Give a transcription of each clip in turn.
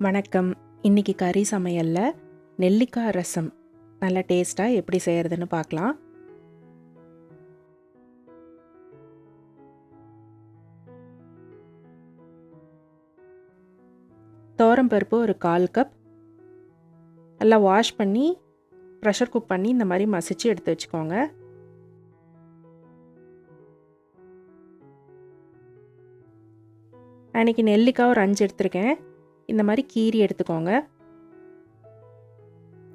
வணக்கம். இன்னைக்கு கறி சமையல்ல நெல்லிக்காய் ரசம் நல்ல டேஸ்ட்டாக எப்படி செய்கிறதுன்னு பார்க்கலாம். பருப்பு ஒரு 1/4 கப் நல்லா வாஷ் பண்ணி ப்ரெஷர் குக் பண்ணி இந்த மாதிரி மசிச்சு எடுத்து வச்சுக்கோங்க. அன்றைக்கி நெல்லிக்காய் ஒரு 5 எடுத்திருக்கேன். இந்த மாதிரி கீரி எடுத்துக்கோங்க.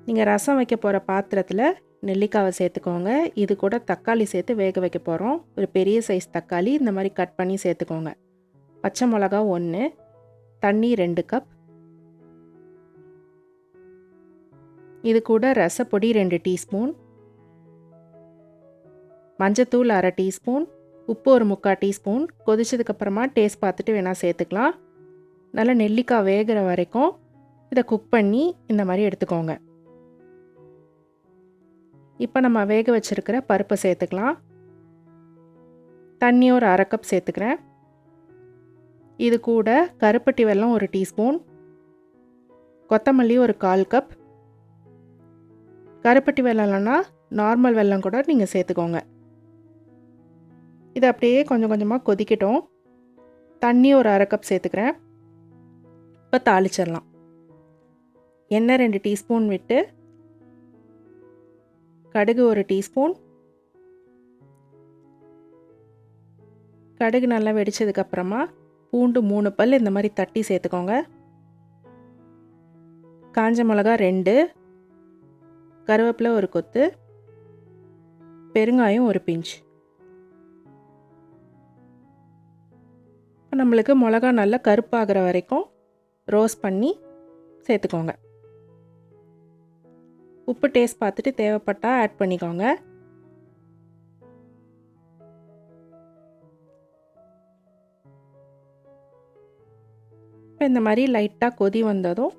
நீங்கள் ரசம் வைக்க போகிற பாத்திரத்தில் நெல்லிக்காவை சேர்த்துக்கோங்க. இது கூட தக்காளி சேர்த்து வேக வைக்க போகிறோம். ஒரு பெரிய சைஸ் தக்காளி இந்த மாதிரி கட் பண்ணி சேர்த்துக்கோங்க. பச்சை மிளகா 1, தண்ணி 2 கப், இது கூட ரசப்பொடி 2 டீஸ்பூன், மஞ்சத்தூள் 1/2 டீஸ்பூன், உப்பு ஒரு 3/4 டீஸ்பூன். கொதிச்சதுக்கப்புறமா டேஸ்ட் பார்த்துட்டு வேணால் சேர்த்துக்கலாம். நல்லா நெல்லிக்காய் வேகிற வரைக்கும் இதை குக் பண்ணி இந்த மாதிரி எடுத்துக்கோங்க. இப்போ நம்ம வேக வச்சுருக்கிற பருப்பை சேர்த்துக்கலாம். தண்ணி ஒரு 1/2 கப் சேர்த்துக்கிறேன். இது கூட கருப்பட்டி வெல்லம் 1 டீஸ்பூன், கொத்தமல்லி ஒரு 1/4 கப். கருப்பட்டி வெல்லம் இல்லைன்னா நார்மல் வெல்லம் கூட நீங்கள் சேர்த்துக்கோங்க. இது அப்படியே கொஞ்சம் கொஞ்சமாக கொதிக்கட்டும். தண்ணி ஒரு 1/2 கப் சேர்த்துக்கிறேன். இப்போ தாளிச்சிடலாம். எண்ணெய் 2 டீஸ்பூன் விட்டு கடுகு 1 டீஸ்பூன். கடுகு நல்லா வெடிச்சதுக்கப்புறமா பூண்டு 3 பல் இந்த மாதிரி தட்டி சேர்த்துக்கோங்க. காஞ்ச மிளகா 2, கருவேப்பிலை ஒரு கொத்து, பெருங்காயம் ஒரு பிஞ்ச். நம்மளுக்கு மிளகா நல்லா கருப்பாகிற வரைக்கும் ரோஸ்ட் பண்ணி சேர்த்துக்கோங்க. உப்பு டேஸ்ட் பார்த்துட்டு தேவைப்பட்டால் ஆட் பண்ணிக்கோங்க. இப்போ இந்த மாதிரி லைட்டாக கொதி வந்ததும்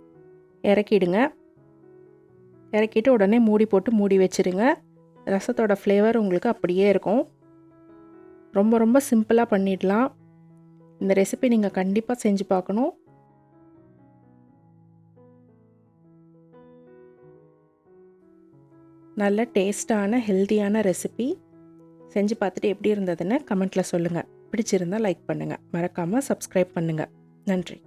இறக்கிடுங்க. இறக்கிட்டு உடனே மூடி போட்டு மூடி வச்சுருங்க. ரசத்தோட ஃப்ளேவர் உங்களுக்கு அப்படியே இருக்கும். ரொம்ப ரொம்ப சிம்பிளாக பண்ணிடலாம். இந்த ரெசிபி நீங்கள் கண்டிப்பாக செஞ்சு பார்க்கணும். நல்ல டேஸ்டான ஹெல்த்தியான ரெசிபி. செஞ்சு பார்த்துட்டு எப்படி இருந்ததுன்னு கமெண்ட்டில் சொல்லுங்கள். பிடிச்சிருந்தால் லைக் பண்ணுங்கள். மறக்காமல் சப்ஸ்கிரைப் பண்ணுங்கள். நன்றி.